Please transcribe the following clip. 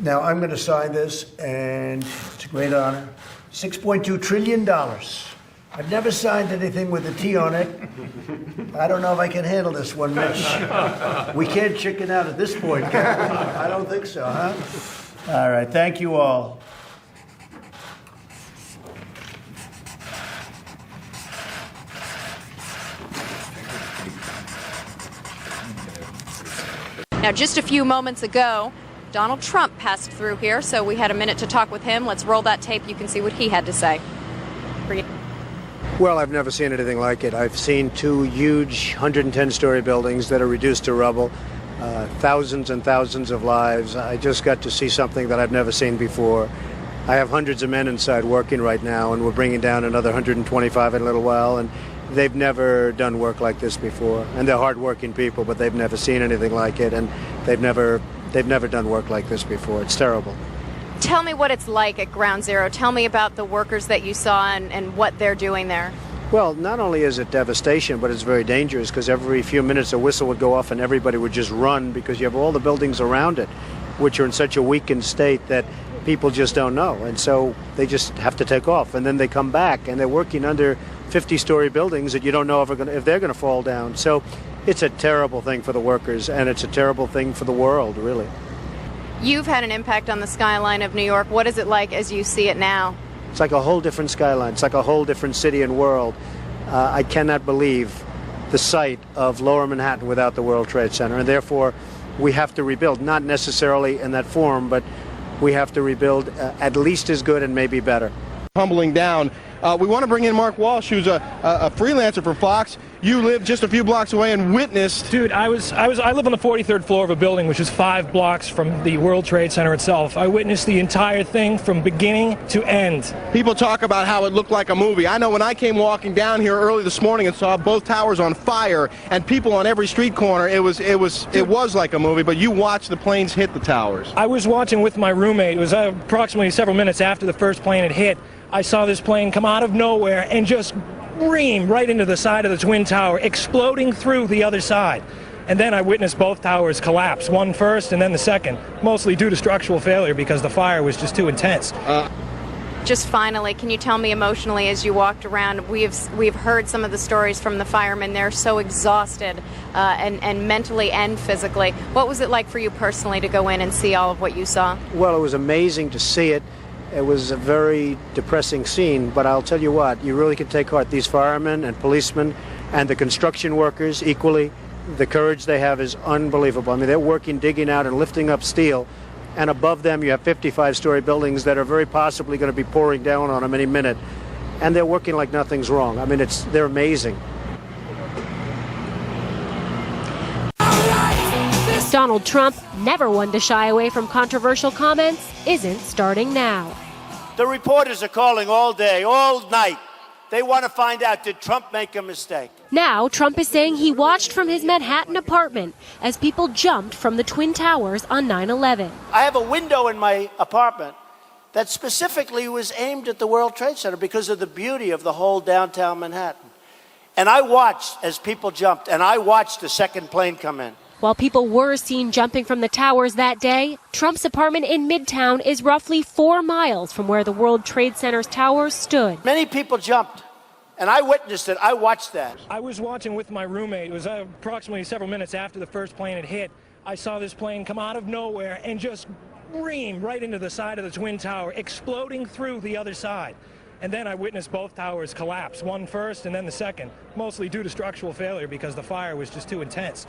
Now, I'm going to sign this, and it's a great honor. $6.2 trillion. I've never signed anything with a T on it. I don't know if I can handle this one, Mitch. We can't chicken out at this point, can we? I don't think so, huh? All right, thank you all. Now, just a few moments ago, Donald Trump passed through here, so we had a minute to talk with him. Let's roll that tape. You can see what he had to say. Well, I've never seen anything like it. I've seen two huge 110-story buildings that are reduced to rubble, thousands and thousands of lives. I just got to see something that I've never seen before. I have hundreds of men inside working right now, and we're bringing down another 125 in a little while, and they've never done work like this before. And they're hardworking people, but they've never seen anything like it, and they've never done work like this before. It's terrible. Tell me what it's like at Ground Zero. Tell me about the workers that you saw and what they're doing there. Well, not only is it devastation, but it's very dangerous because every few minutes a whistle would go off and everybody would just run because you have all the buildings around it, which are in such a weakened state that people just don't know. And so they just have to take off. And then they come back and they're working under 50-story buildings that you don't know if they're going to fall down. So it's a terrible thing for the workers, and it's a terrible thing for the world, really. You've had an impact on the skyline of New York. What is it like as you see it now? It's like a whole different skyline. It's like a whole different city and world. I cannot believe the sight of Lower Manhattan without the World Trade Center, and therefore we have to rebuild, not necessarily in that form, but we have to rebuild at least as good and maybe better. Tumbling down. We want to bring in Mark Walsh, who's a freelancer for Fox. You live just a few blocks away and witnessed. Dude, I live on the 43rd floor of a building which is 5 blocks from the World Trade Center itself. I witnessed the entire thing from beginning to end. People talk about how it looked like a movie. I know when I came walking down here early this morning and saw both towers on fire and people on every street corner, it was like a movie. But you watched the planes hit the towers. I was watching with my roommate. It was approximately several minutes after the first plane had hit. I saw this plane come out of nowhere and just ream right into the side of the Twin Tower, exploding through the other side. And then I witnessed both towers collapse, one first and then the second, mostly due to structural failure because the fire was just too intense. Just finally, can you tell me emotionally as you walked around, we've heard some of the stories from the firemen. They're so exhausted and mentally and physically. What was it like for you personally to go in and see all of what you saw? Well, it was amazing to see it. It was a very depressing scene, but I'll tell you what, you really can take heart. These firemen and policemen and the construction workers equally, the courage they have is unbelievable. I mean, they're working, digging out and lifting up steel, and above them you have 55-story buildings that are very possibly going to be pouring down on them any minute, and they're working like nothing's wrong. I mean, they're amazing. Donald Trump, never one to shy away from controversial comments, isn't starting now. The reporters are calling all day, all night. They want to find out, did Trump make a mistake? Now, Trump is saying he watched from his Manhattan apartment as people jumped from the Twin Towers on 9/11. I have a window in my apartment that specifically was aimed at the World Trade Center because of the beauty of the whole downtown Manhattan. And I watched as people jumped, and I watched the second plane come in. While people were seen jumping from the towers that day, Trump's apartment in Midtown is roughly 4 miles from where the World Trade Center's towers stood. Many people jumped, and I witnessed it. I watched that. I was watching with my roommate. It was approximately several minutes after the first plane had hit. I saw this plane come out of nowhere and just ream right into the side of the Twin Tower, exploding through the other side. And then I witnessed both towers collapse, one first and then the second, mostly due to structural failure because the fire was just too intense.